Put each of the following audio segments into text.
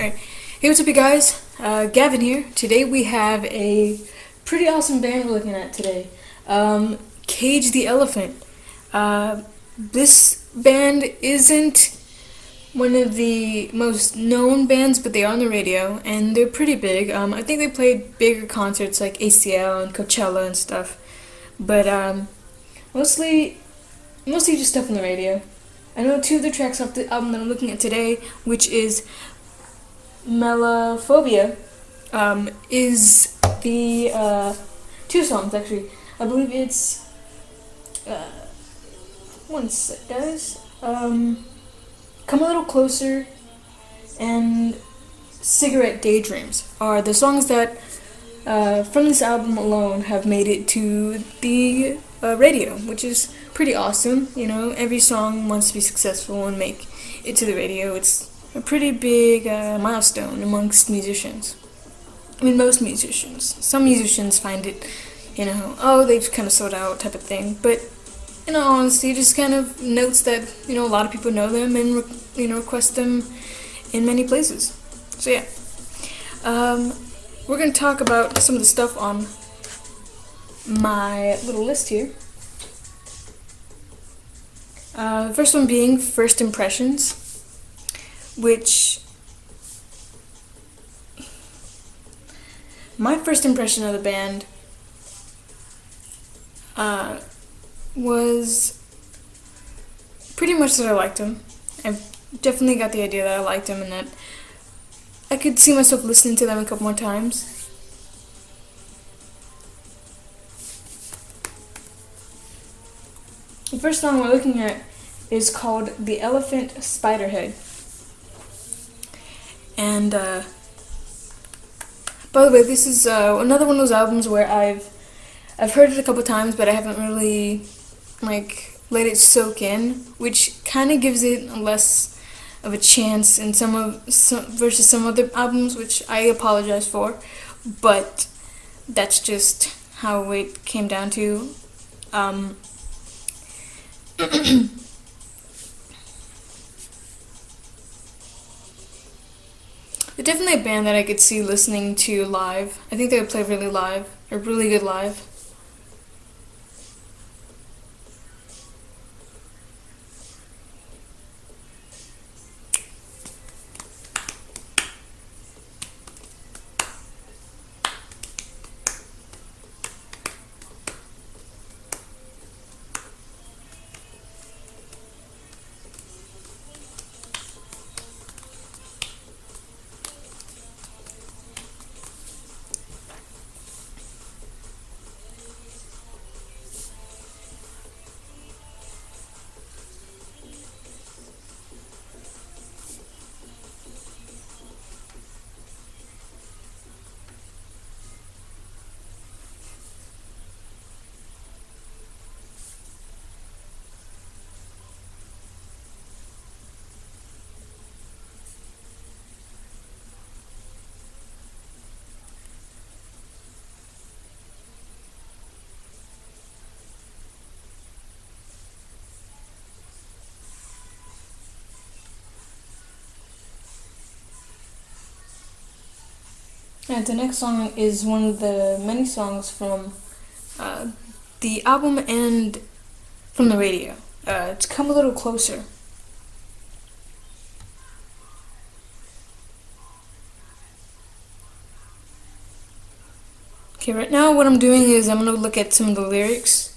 Alright, hey, what's up you guys? Gavin here. Today we have a pretty awesome band we're looking at today. Cage the Elephant. This band isn't one of the most known bands, but they are on the radio, and they're pretty big. I think they played bigger concerts like ACL and Coachella and stuff, but mostly just stuff on the radio. I know two of the tracks off the album that I'm looking at today, which is Melophobia, is the two songs actually. I believe it's one sec, guys. Come a Little Closer and Cigarette Daydreams are the songs that from this album alone have made it to the radio, which is pretty awesome. You know, every song wants to be successful and make it to the radio. It's a pretty big milestone amongst musicians. I mean, most musicians. Some musicians find it, oh, they've kind of sold out type of thing. But, in all honesty, it just kind of notes that, a lot of people know them and, request them in many places. So, yeah. We're going to talk about some of the stuff on my little list here. The first one being First Impressions, which my first impression of the band was pretty much that I liked them. I've definitely got the idea that I liked them and that I could see myself listening to them a couple more times. The first song we're looking at is called The Elephant Spiderhead. And, by the way, this is another one of those albums where I've heard it a couple times, but I haven't really, let it soak in, which kind of gives it less of a chance in versus some other albums, which I apologize for, but that's just how it came down to. They're definitely a band that I could see listening to live. I think they would play really good live. And the next song is one of the many songs from the album and from the radio. It's Come a Little Closer. Okay, right now what I'm doing is I'm going to look at some of the lyrics.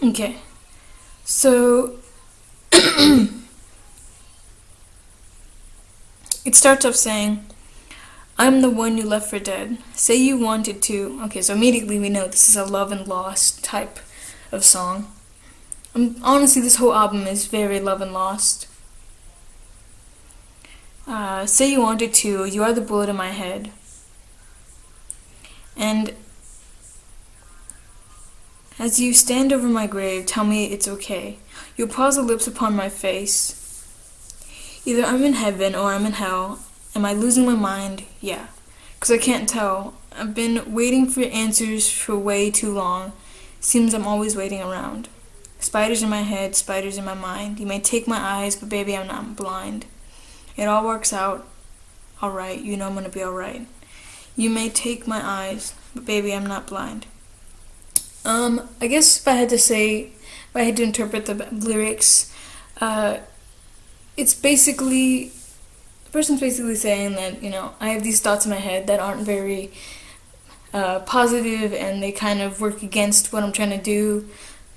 Okay, so it starts off saying, I'm the one you left for dead. Say you wanted to. Okay, so immediately we know this is a love and lost type of song. Honestly, this whole album is very love and lost. Say you wanted to. You are the bullet in my head. And As you stand over my grave, tell me it's okay. You'll pause the lips upon my face. Either I'm in heaven or I'm in hell. Am I losing my mind? Yeah. 'Cause I can't tell. I've been waiting for answers for way too long. Seems I'm always waiting around. Spiders in my head, spiders in my mind. You may take my eyes, but baby, I'm not blind. It all works out alright. You know I'm gonna be alright. You may take my eyes, but baby, I'm not blind. I guess if I had to interpret the lyrics, it's basically, the person's basically saying that, I have these thoughts in my head that aren't very positive, and they kind of work against what I'm trying to do,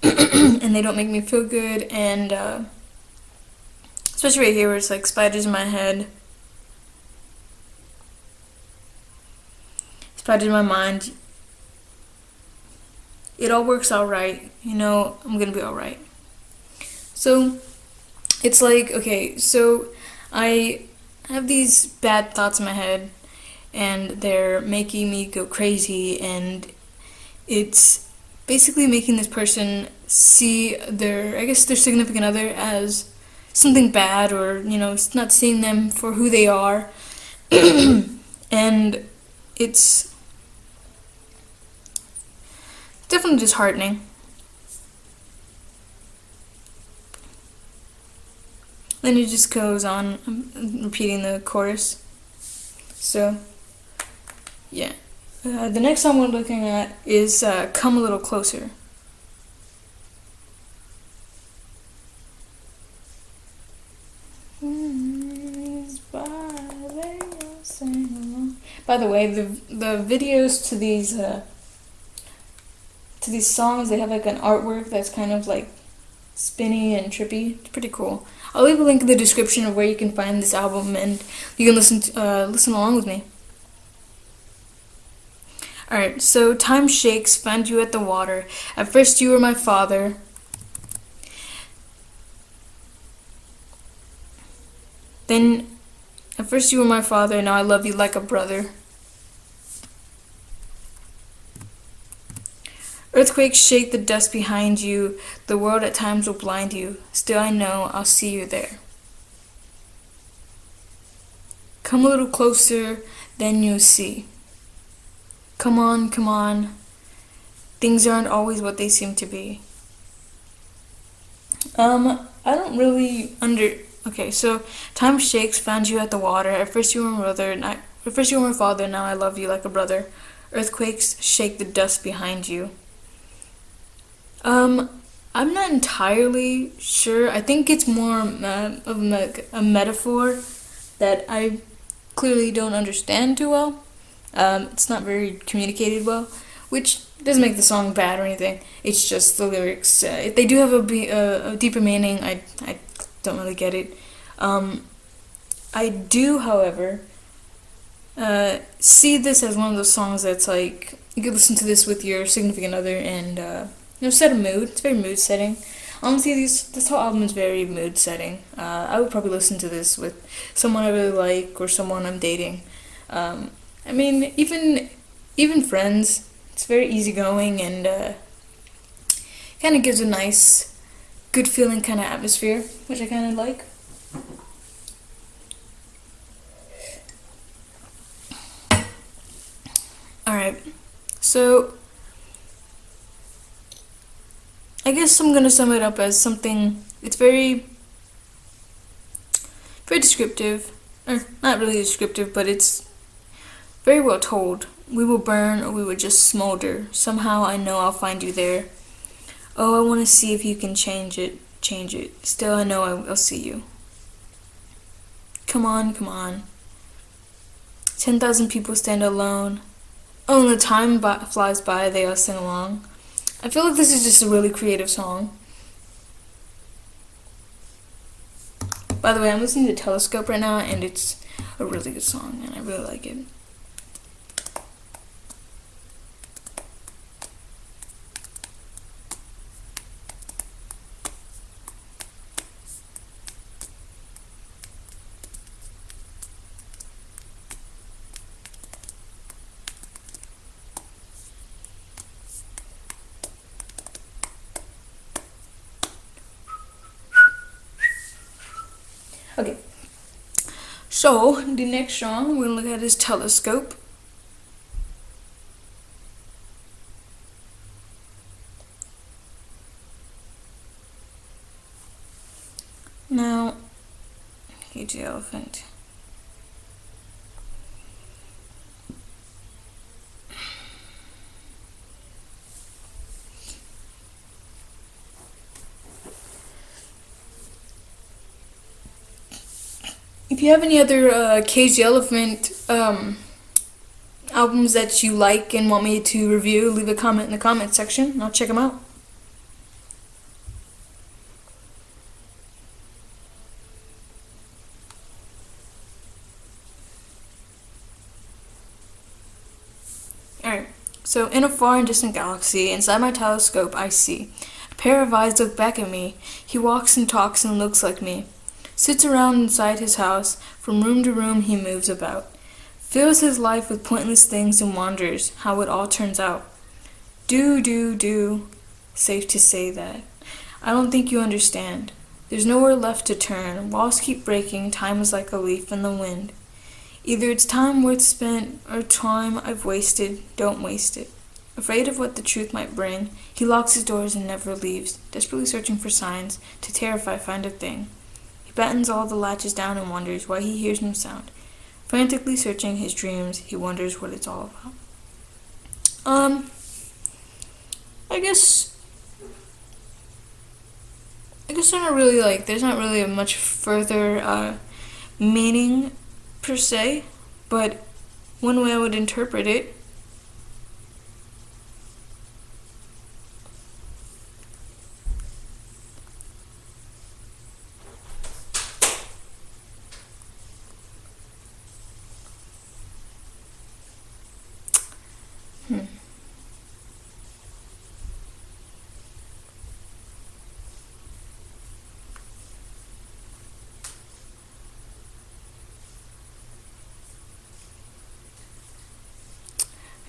and they don't make me feel good, and especially right here where it's like spiders in my head, spiders in my mind. It all works out right. I'm gonna be alright. So, it's like, okay, so I have these bad thoughts in my head, and they're making me go crazy, and it's basically making this person see their significant other as something bad, or, not seeing them for who they are, and it's definitely disheartening. Then it just goes on, I'm repeating the chorus. So, yeah. The next song we're looking at is Come a Little Closer. By the way, the videos to these songs, they have like an artwork that's kind of like spinny and trippy. It's pretty cool. I'll leave a link in the description of where you can find this album, and you can listen along with me. Alright, so time shakes, found you at the water. At first you were my father. At first you were my father, now I love you like a brother. Earthquakes shake the dust behind you. The world at times will blind you. Still I know I'll see you there. Come a little closer, then you'll see. Come on, come on. Things aren't always what they seem to be. I don't really Okay, so time shakes, found you at the water. At first you were my brother, at first you were my father, now I love you like a brother. Earthquakes shake the dust behind you. I'm not entirely sure. I think it's more of a metaphor that I clearly don't understand too well. It's not very communicated well, which doesn't make the song bad or anything. It's just the lyrics. If they do have a deeper meaning, I don't really get it. I do, however, see this as one of those songs that's like, you could listen to this with your significant other and set a mood. It's very mood setting. Honestly, this whole album is very mood setting. I would probably listen to this with someone I really like or someone I'm dating. I mean, even friends. It's very easygoing and kind of gives a nice, good feeling kind of atmosphere, which I kind of like. Alright, so I guess I'm gonna sum it up as something. It's very descriptive, or not really descriptive, but it's very well told. We will burn or we will just smolder. Somehow I know I'll find you there. Oh, I want to see if you can change it. Still I know I'll see you. Come on, come on. 10,000 people stand alone. Oh, and the time flies by, they all sing along. I feel like this is just a really creative song. By the way, I'm listening to Telescope right now, and it's a really good song, and I really like it. So, the next song we're gonna look at is Telescope. Now, huge elephant. If you have any other Cage the Elephant albums that you like and want me to review, leave a comment in the comment section and I'll check them out. Alright, so in a far and distant galaxy, inside my telescope I see a pair of eyes look back at me. He walks and talks and looks like me. Sits around inside his house, from room to room he moves about. Fills his life with pointless things and wonders how it all turns out. Do, safe to say that. I don't think you understand. There's nowhere left to turn, walls keep breaking, time is like a leaf in the wind. Either it's time worth spent, or time I've wasted, don't waste it. Afraid of what the truth might bring, he locks his doors and never leaves, desperately searching for signs, to terrify find a thing. He battens all the latches down and wonders why he hears no sound. Frantically searching his dreams, he wonders what it's all about. I guess there's not really a much further meaning per se, but one way I would interpret it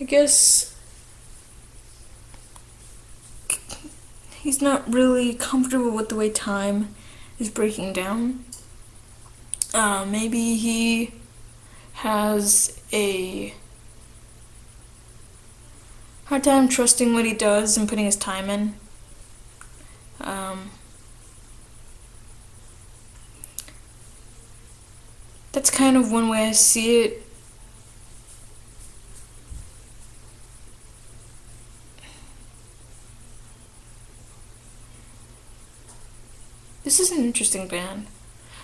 I guess he's not really comfortable with the way time is breaking down. Maybe he has a hard time trusting what he does and putting his time in. That's kind of one way I see it. This is an interesting band.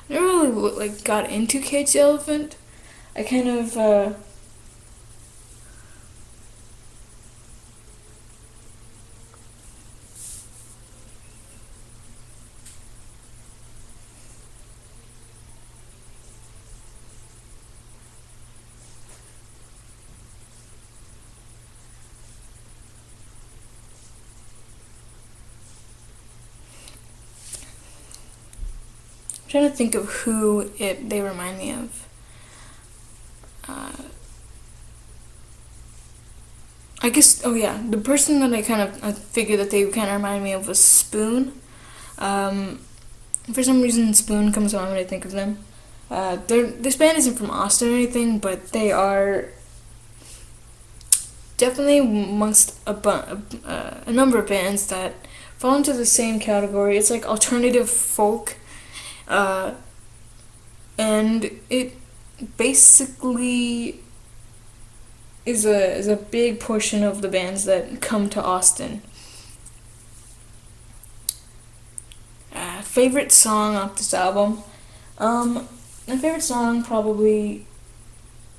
I never really got into Cage the Elephant. I kind of trying to think of who they remind me of. I guess, the person that I figured that they kind of remind me of was Spoon. For some reason, Spoon comes to mind when I think of them. This band isn't from Austin or anything, but they are definitely amongst a number of bands that fall into the same category. It's like alternative folk. And it basically is a big portion of the bands that come to Austin. Favorite song off this album? My favorite song probably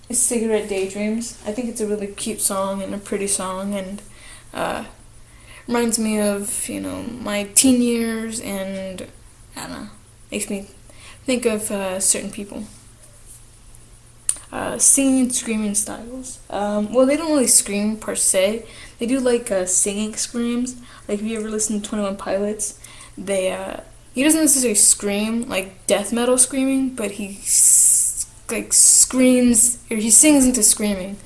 is Cigarette Daydreams. I think it's a really cute song and a pretty song, and reminds me of, my teen years, and I don't know, makes me think of certain people. Singing and screaming styles. Well, they don't really scream per se. They do singing screams. Like, if you ever listen to 21 Pilots, he doesn't necessarily scream like death metal screaming, but he screams, or he sings into screaming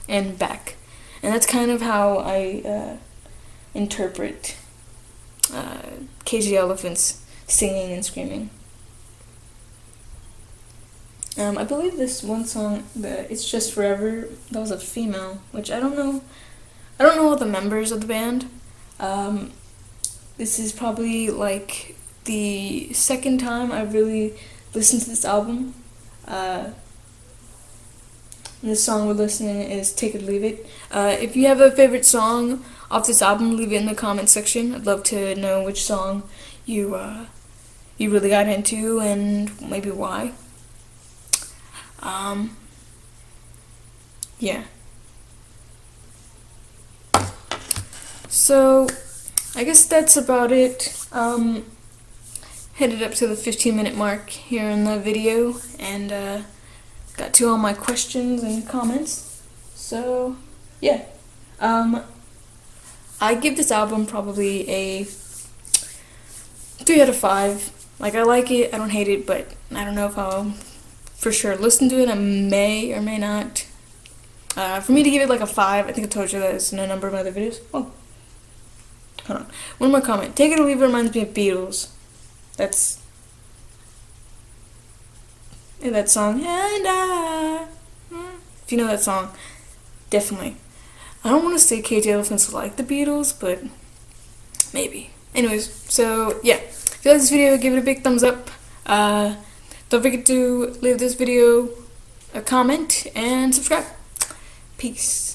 and back. And that's kind of how I interpret Cage the Elephant's singing and screaming. I believe this one song, "It's Just Forever," that was a female, which I don't know. I don't know all the members of the band. This is probably like the second time I've really listened to this album. This song we're listening is "Take It or Leave It." If you have a favorite song off this album, leave it in the comments section. I'd love to know which song you really got into and maybe why. Yeah. So, I guess that's about it. Headed up to the 15-minute mark here in the video, and got to all my questions and comments. So, yeah. I give this album probably a 3 out of 5. Like, I like it, I don't hate it, but I don't know if I'll for sure listen to it. I may or may not. For me to give it like a 5, I think I told you that it's in a number of my other videos. Oh, hold on. One more comment. "Take It or Leave It" reminds me of Beatles. That's that song. And if you know that song, definitely. I don't want to say Cage Elephants like the Beatles, but maybe. Anyways, so yeah. If you like this video, give it a big thumbs up. Don't forget to leave this video a comment and subscribe. Peace.